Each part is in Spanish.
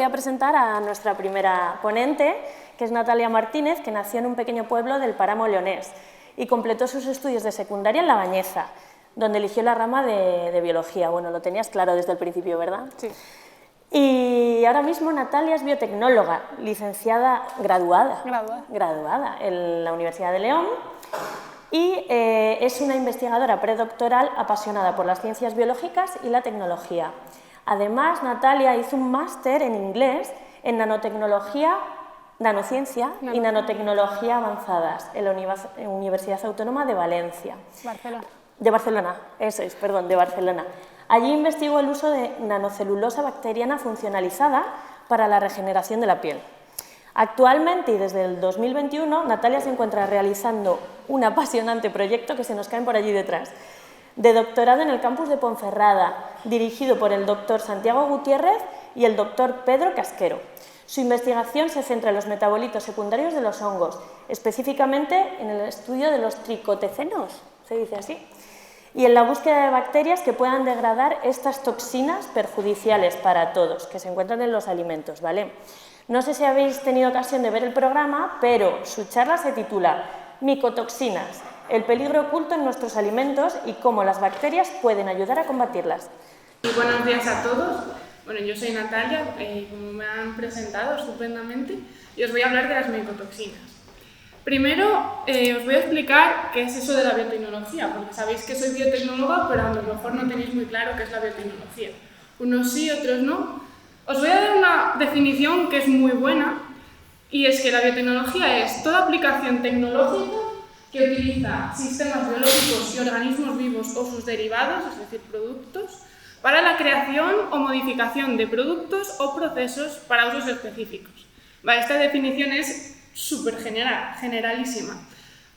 voy a presentar a nuestra primera ponente, que es Natalia Martínez, que nació en un pequeño pueblo del Páramo leonés y completó sus estudios de secundaria en La Bañeza, donde eligió la rama de biología. Bueno, lo tenías claro desde el principio, ¿verdad? Sí. Y ahora mismo Natalia es biotecnóloga, licenciada, graduada en la Universidad de León, y es una investigadora predoctoral apasionada por las ciencias biológicas y la tecnología. Además, Natalia hizo un máster en inglés en nanotecnología, nanociencia y nanotecnología avanzadas en la Universidad Autónoma de Valencia. De Barcelona, eso es, perdón, de Barcelona. Allí investigó el uso de nanocelulosa bacteriana funcionalizada para la regeneración de la piel. Actualmente y desde el 2021, Natalia se encuentra realizando un apasionante proyecto que se nos caen por allí detrás, de doctorado en el campus de Ponferrada, dirigido por el doctor Santiago Gutiérrez y el doctor Pedro Casquero. Su investigación se centra en los metabolitos secundarios de los hongos, específicamente en el estudio de los tricotecenos, se dice así, y en la búsqueda de bacterias que puedan degradar estas toxinas perjudiciales para todos, que se encuentran en los alimentos, ¿vale? No sé si habéis tenido ocasión de ver el programa, pero su charla se titula Micotoxinas, el peligro oculto en nuestros alimentos y cómo las bacterias pueden ayudar a combatirlas. Buenos días a todos. Bueno, yo soy Natalia, como me han presentado estupendamente, y os voy a hablar de las micotoxinas. Primero, os voy a explicar qué es eso de la biotecnología, porque sabéis que soy biotecnóloga, pero a lo mejor no tenéis muy claro qué es la biotecnología. Unos sí, otros no. Os voy a dar una definición que es muy buena, y es que la biotecnología es toda aplicación tecnológica que utiliza sistemas biológicos y organismos vivos o sus derivados, es decir, productos, para la creación o modificación de productos o procesos para usos específicos. Vale, esta definición es súper generalísima,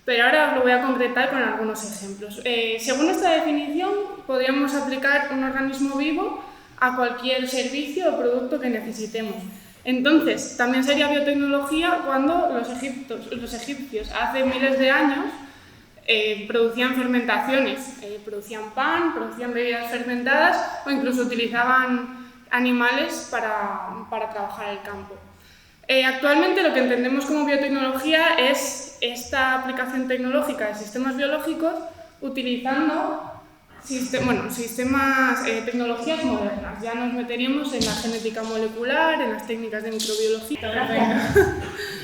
pero ahora os lo voy a concretar con algunos ejemplos. Según esta definición, podríamos aplicar un organismo vivo a cualquier servicio o producto que necesitemos. Entonces, también sería biotecnología cuando los egipcios hace miles de años producían fermentaciones, producían pan, producían bebidas fermentadas o incluso utilizaban animales para trabajar el campo. Actualmente lo que entendemos como biotecnología es esta aplicación tecnológica de sistemas biológicos utilizando tecnologías modernas. Ya nos meteríamos en la genética molecular, en las técnicas de microbiología.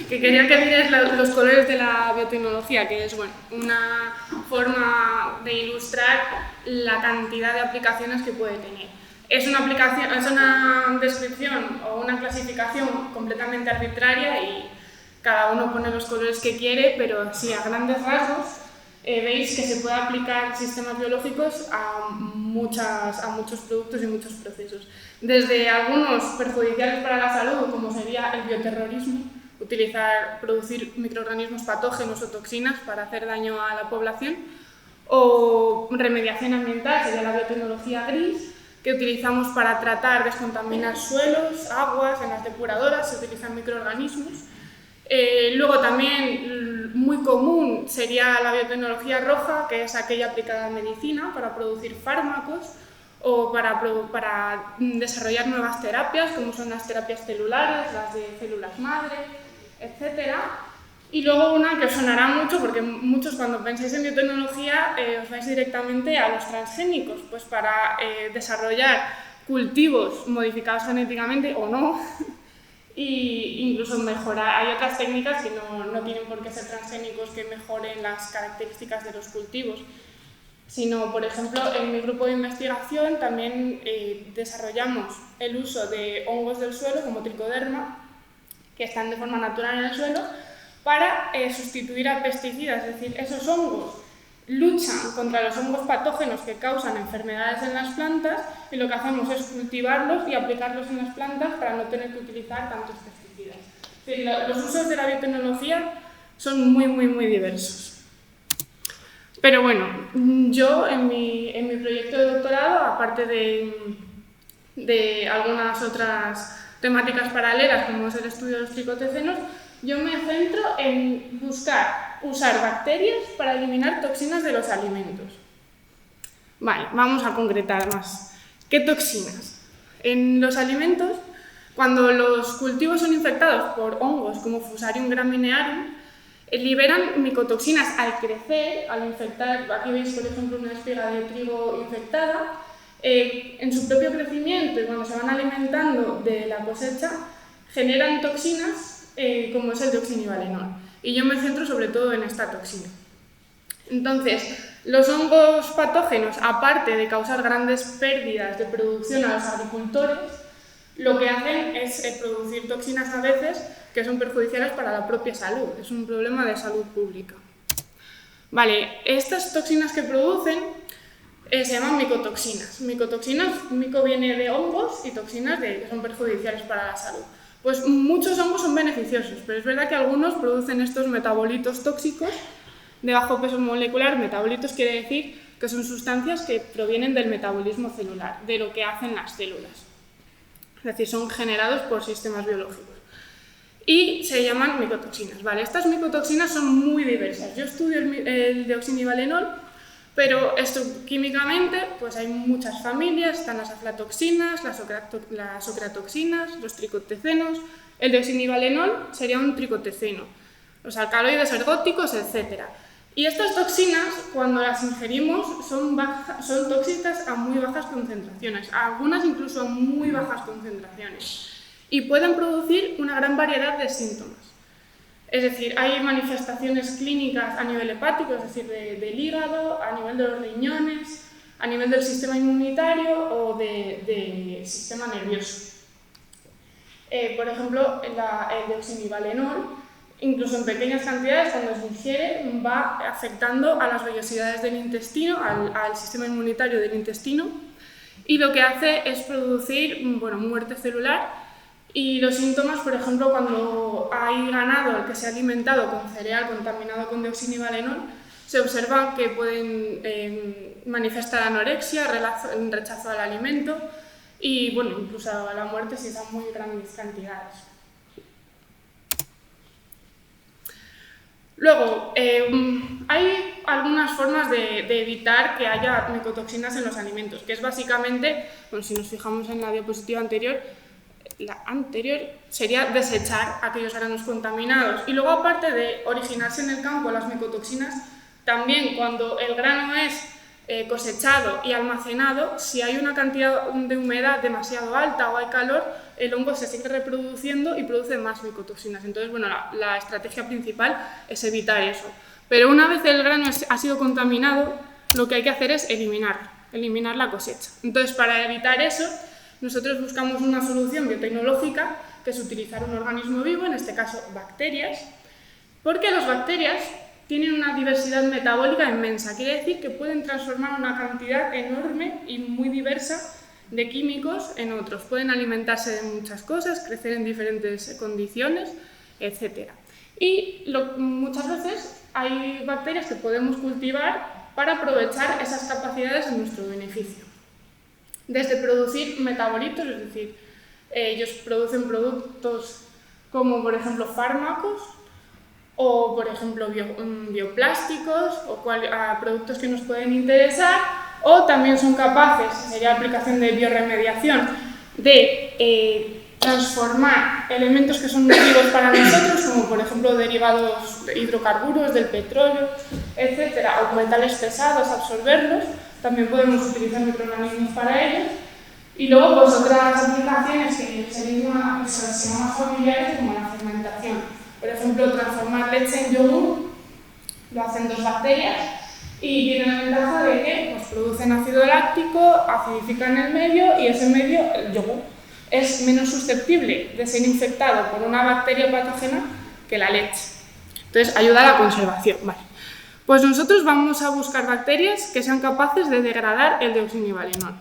Que quería que vierais los colores de la biotecnología, que es una forma de ilustrar la cantidad de aplicaciones que puede tener. Es una descripción o una clasificación completamente arbitraria y cada uno pone los colores que quiere, pero sí, a grandes rasgos veis que se puede aplicar sistemas biológicos a muchos productos y muchos procesos. Desde algunos perjudiciales para la salud, como sería el bioterrorismo, producir microorganismos patógenos o toxinas para hacer daño a la población, o remediación ambiental, sería la biotecnología gris, que utilizamos para tratar, descontaminar suelos, aguas, en las depuradoras se utilizan microorganismos. Luego también muy común sería la biotecnología roja, que es aquella aplicada en medicina para producir fármacos o para desarrollar nuevas terapias, como son las terapias celulares, las de células madre, etc. Y luego una que os sonará mucho, porque muchos cuando pensáis en biotecnología os vais directamente a los transgénicos, pues para desarrollar cultivos modificados genéticamente o no, e incluso mejorar. Hay otras técnicas que no tienen por qué ser transgénicos que mejoren las características de los cultivos, sino, por ejemplo, en mi grupo de investigación también desarrollamos el uso de hongos del suelo como tricoderma, que están de forma natural en el suelo, para sustituir a pesticidas. Es decir, esos hongos luchan contra los hongos patógenos que causan enfermedades en las plantas y lo que hacemos es cultivarlos y aplicarlos en las plantas para no tener que utilizar tantos pesticidas. Es decir, los usos de la biotecnología son muy diversos. Pero bueno, yo en mi proyecto de doctorado, aparte de algunas otras temáticas paralelas como es el estudio de los tricotecenos, yo me centro en usar bacterias para eliminar toxinas de los alimentos. Vale, vamos a concretar más. ¿Qué toxinas? En los alimentos Cuando los cultivos son infectados por hongos como Fusarium graminearum, liberan micotoxinas al crecer, al infectar. Aquí veis, por ejemplo, una espiga de trigo infectada. En su propio crecimiento y cuando se van alimentando de la cosecha, generan toxinas como es el dioxinivalenol. Y yo me centro sobre todo en esta toxina. Entonces, los hongos patógenos, aparte de causar grandes pérdidas de producción a los agricultores, lo que hacen es producir toxinas a veces que son perjudiciales para la propia salud. Es un problema de salud pública. Vale, estas toxinas que producen se llaman micotoxinas. Mico viene de hongos y toxinas que son perjudiciales para la salud. Pues muchos hongos son beneficiosos, pero es verdad que algunos producen estos metabolitos tóxicos de bajo peso molecular. Metabolitos quiere decir que son sustancias que provienen del metabolismo celular, de lo que hacen las células. Es decir, son generados por sistemas biológicos. Y se llaman micotoxinas. Vale, estas micotoxinas son muy diversas. Yo estudio el dioxinivalenol, pero químicamente pues hay muchas familias. Están las aflatoxinas, las ocratoxinas, los tricotecenos. El dioxinivalenol sería un tricoteceno, los alcaloides ergóticos, etc. Y estas toxinas, cuando las ingerimos, son tóxicas a muy bajas concentraciones, algunas incluso a muy bajas concentraciones, y pueden producir una gran variedad de síntomas. Es decir, hay manifestaciones clínicas a nivel hepático, es decir, del hígado, a nivel de los riñones, a nivel del sistema inmunitario o del sistema nervioso. Por ejemplo, el dioxinivalenol, incluso en pequeñas cantidades, cuando se ingiere, va afectando a las vellosidades del intestino, al sistema inmunitario del intestino, y lo que hace es producir muerte celular. Y los síntomas, por ejemplo, cuando hay ganado el que se ha alimentado con cereal contaminado con dioxinivalenol, se observa que pueden manifestar anorexia, rechazo al alimento y incluso a la muerte si son muy grandes cantidades. Luego, hay algunas formas de evitar que haya micotoxinas en los alimentos, que es básicamente, si nos fijamos en la diapositiva anterior, la anterior sería desechar aquellos granos contaminados. Y luego, aparte de originarse en el campo las micotoxinas, también cuando el grano es cosechado y almacenado, si hay una cantidad de humedad demasiado alta o hay calor, el hongo se sigue reproduciendo y produce más micotoxinas. Entonces, la estrategia principal es evitar eso. Pero una vez el grano ha sido contaminado, lo que hay que hacer es eliminar la cosecha. Entonces, para evitar eso, nosotros buscamos una solución biotecnológica, que es utilizar un organismo vivo, en este caso bacterias, porque las bacterias tienen una diversidad metabólica inmensa. Quiere decir que pueden transformar una cantidad enorme y muy diversa de químicos en otros. Pueden alimentarse de muchas cosas, crecer en diferentes condiciones, etc. Y muchas veces hay bacterias que podemos cultivar para aprovechar esas capacidades en nuestro beneficio. Desde producir metabolitos, es decir, ellos producen productos como, por ejemplo, fármacos, o, por ejemplo, bioplásticos, o productos que nos pueden interesar, o también son capaces, sería la aplicación de bioremediación, de transformar elementos que son nocivos para nosotros, como por ejemplo derivados de hidrocarburos, del petróleo, etc., o metales pesados, absorberlos. También podemos utilizar microorganismos para ello. Y luego, otras aplicaciones que serían más familiares, como la fermentación. Por ejemplo, transformar leche en yogur lo hacen dos bacterias y tienen la ventaja de que producen ácido láctico, acidifican el medio y ese medio, el yogur, es menos susceptible de ser infectado por una bacteria patógena que la leche. Entonces, ayuda a la conservación. Vale. Pues nosotros vamos a buscar bacterias que sean capaces de degradar el dioxinivalenol.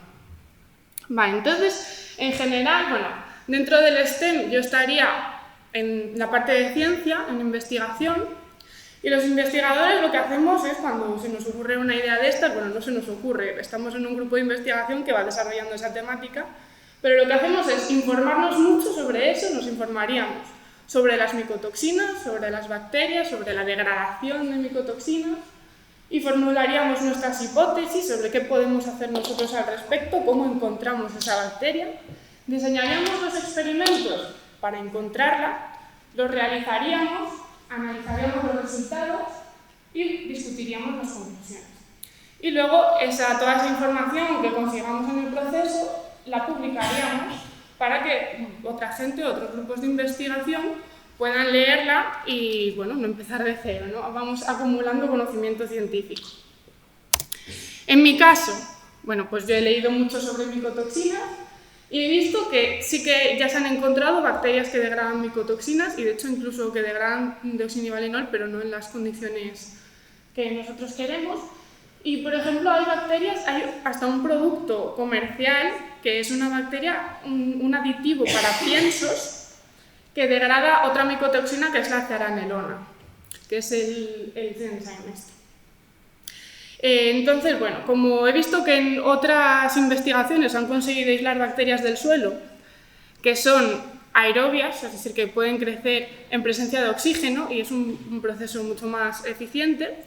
Vale, entonces, en general, dentro del STEM yo estaría en la parte de ciencia, en investigación, y los investigadores lo que hacemos es, cuando se nos ocurre una idea de estas, no se nos ocurre, estamos en un grupo de investigación que va desarrollando esa temática, pero lo que hacemos es informarnos mucho sobre eso. Nos informaríamos sobre las micotoxinas, sobre las bacterias, sobre la degradación de micotoxinas, y formularíamos nuestras hipótesis sobre qué podemos hacer nosotros al respecto, cómo encontramos esa bacteria. Diseñaríamos los experimentos para encontrarla, los realizaríamos, analizaríamos los resultados y discutiríamos las conclusiones. Y luego toda esa información que consigamos en el proceso la publicaríamos para que otra gente, otros grupos de investigación puedan leerla y, bueno, no empezar de cero, ¿no? Vamos acumulando conocimiento científico. En mi caso, bueno, pues yo he leído mucho sobre micotoxinas y he visto que sí que ya se han encontrado bacterias que degradan micotoxinas y de hecho incluso que degradan deoxinivalenol, pero no en las condiciones que nosotros queremos. Y por ejemplo hay bacterias, hay hasta un producto comercial que es una bacteria, un aditivo para piensos que degrada otra micotoxina que es la zearalenona, que es el enzyme este. Entonces, bueno, como he visto que en otras investigaciones han conseguido aislar bacterias del suelo que son aerobias, es decir, que pueden crecer en presencia de oxígeno y es un proceso mucho más eficiente,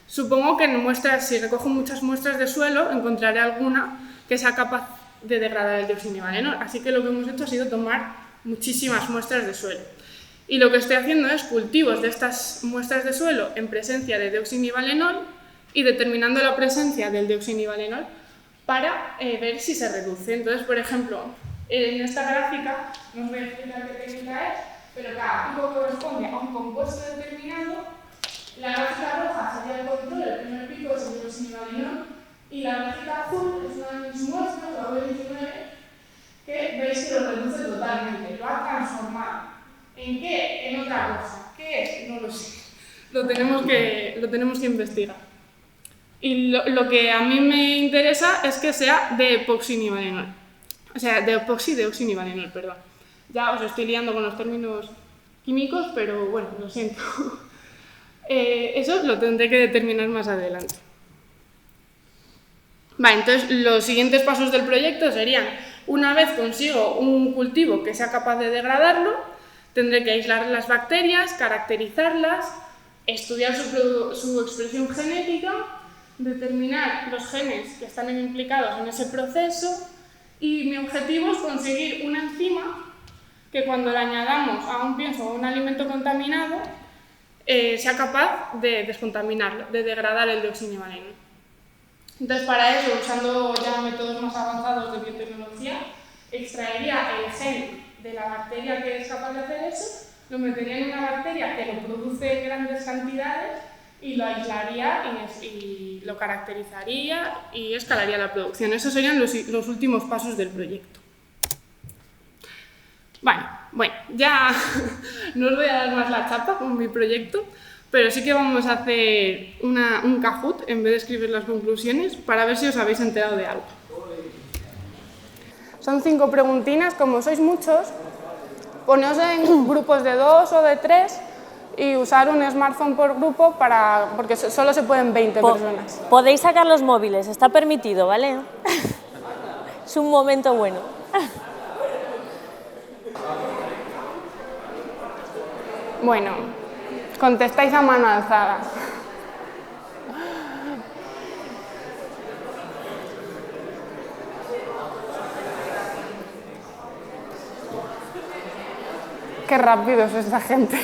supongo que en muestras, si recojo muchas muestras de suelo, encontraré alguna que sea capaz de degradar el deoxinivalenol. Así que lo que hemos hecho ha sido tomar muchísimas muestras de suelo. Y lo que estoy haciendo es cultivos de estas muestras de suelo en presencia de deoxinivalenol y determinando la presencia del deoxinivalenol para ver si se reduce. Entonces, por ejemplo, en esta gráfica, no os voy a explicar qué técnica es, pero cada tipo corresponde a un compuesto determinado. La gráfica roja sería el control, el primer pico es el deoxinivalenol, y la gráfica azul es una de mis muestras, la V19, que veis que lo reduce totalmente, lo ha transformado. ¿En qué? En otra cosa. ¿Qué es? No lo sé. Lo tenemos que investigar. Y lo que a mí me interesa es que sea de epoxinivalenol. O sea, de epoxideoxinivalenol, perdón. Ya os estoy liando con los términos químicos, pero bueno, lo siento. Eso lo tendré que determinar más adelante. Vale, entonces los siguientes pasos del proyecto serían, una vez consigo un cultivo que sea capaz de degradarlo, tendré que aislar las bacterias, caracterizarlas, estudiar su expresión genética, determinar los genes que están implicados en ese proceso y mi objetivo es conseguir una enzima que cuando la añadamos a un pienso o a un alimento contaminado sea capaz de descontaminarlo, de degradar el deoxinivalenol. Entonces, para eso, usando ya métodos más avanzados de biotecnología, extraería el gen de la bacteria que es capaz de hacer eso, lo metería en una bacteria que lo produce en grandes cantidades y lo aislaría y lo caracterizaría y escalaría la producción. Esos serían los últimos pasos del proyecto. Vale, bueno, ya no os voy a dar más la chapa con mi proyecto, pero sí que vamos a hacer un Kahoot en vez de escribir las conclusiones para ver si os habéis enterado de algo. Son 5 preguntinas, como sois muchos, poneos en grupos de 2 o de 3 y usar un smartphone por grupo porque solo se pueden 20 personas. Podéis sacar los móviles, está permitido, ¿vale? Es un momento bueno. Bueno, contestáis a mano alzada. Qué rápido es esta gente.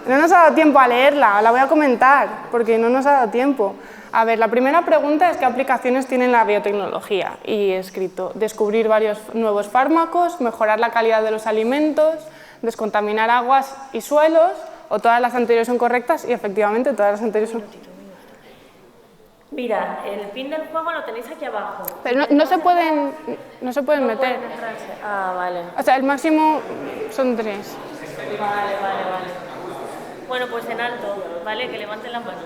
No nos ha dado tiempo a leerla, la voy a comentar, porque no nos ha dado tiempo. A ver, la primera pregunta es qué aplicaciones tiene la biotecnología. Y he escrito, descubrir varios nuevos fármacos, mejorar la calidad de los alimentos, descontaminar aguas y suelos, o todas las anteriores son correctas, y efectivamente todas las anteriores son... Mira, el pin del juego lo tenéis aquí abajo. Pero no se pueden meter. Ah, vale. O sea, el máximo son 3. Vale. Bueno, pues en alto, ¿vale? Que levanten la mano.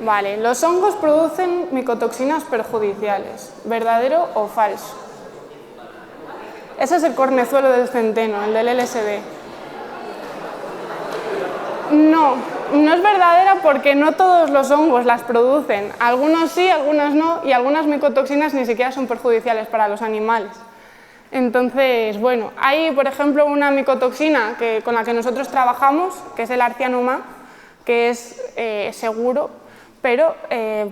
Vale, los hongos producen micotoxinas perjudiciales, ¿verdadero o falso? Ese es el cornezuelo del centeno, el del LSD. No es verdadera porque no todos los hongos las producen. Algunos sí, algunos no, y algunas micotoxinas ni siquiera son perjudiciales para los animales. Entonces, bueno, hay, por ejemplo, una micotoxina con la que nosotros trabajamos, que es el arcianuma, que es seguro, pero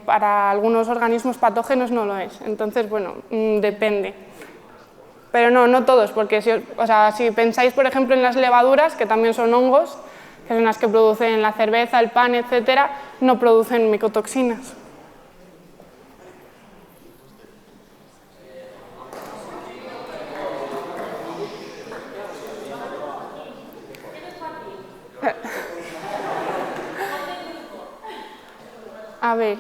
para algunos organismos patógenos no lo es. Entonces, bueno, depende. Pero no todos, porque si pensáis, por ejemplo, en las levaduras, que también son hongos, que son las que producen la cerveza, el pan, etcétera, no producen micotoxinas. A ver.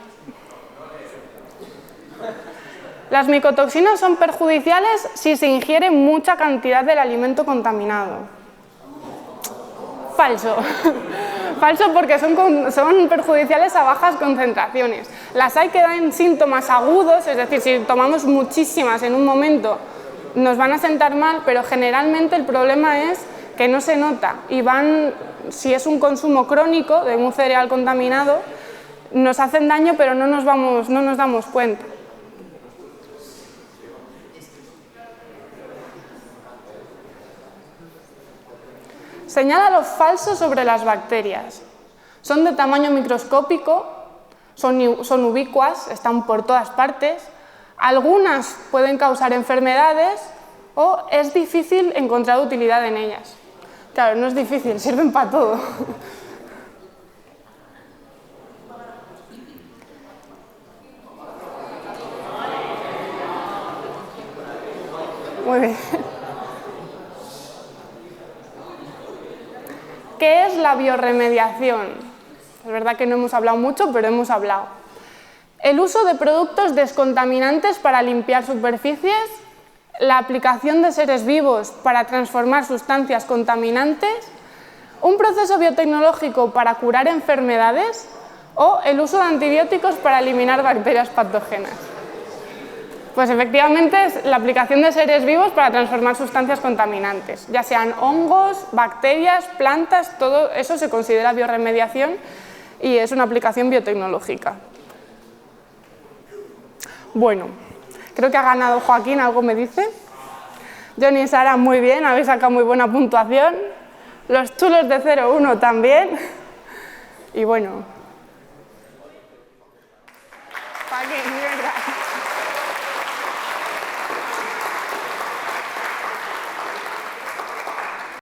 Las micotoxinas son perjudiciales si se ingiere mucha cantidad del alimento contaminado. Falso. Falso porque son perjudiciales a bajas concentraciones. Las hay que dan síntomas agudos, es decir, si tomamos muchísimas en un momento nos van a sentar mal, pero generalmente el problema es que no se nota y si es un consumo crónico de un cereal contaminado, nos hacen daño pero no nos damos cuenta. Señala lo falso sobre las bacterias. Son de tamaño microscópico, son ubicuas, están por todas partes, algunas pueden causar enfermedades o es difícil encontrar utilidad en ellas. Claro, no es difícil, sirven para todo. Muy bien. ¿Qué es la biorremediación? Es verdad que no hemos hablado mucho, pero hemos hablado. El uso de productos descontaminantes para limpiar superficies, la aplicación de seres vivos para transformar sustancias contaminantes, un proceso biotecnológico para curar enfermedades o el uso de antibióticos para eliminar bacterias patógenas. Pues efectivamente es la aplicación de seres vivos para transformar sustancias contaminantes, ya sean hongos, bacterias, plantas, todo eso se considera biorremediación y es una aplicación biotecnológica. Bueno, creo que ha ganado Joaquín, ¿algo me dice? Johnny y Sara, muy bien, habéis sacado muy buena puntuación. Los chulos de 0-1 también. Y bueno,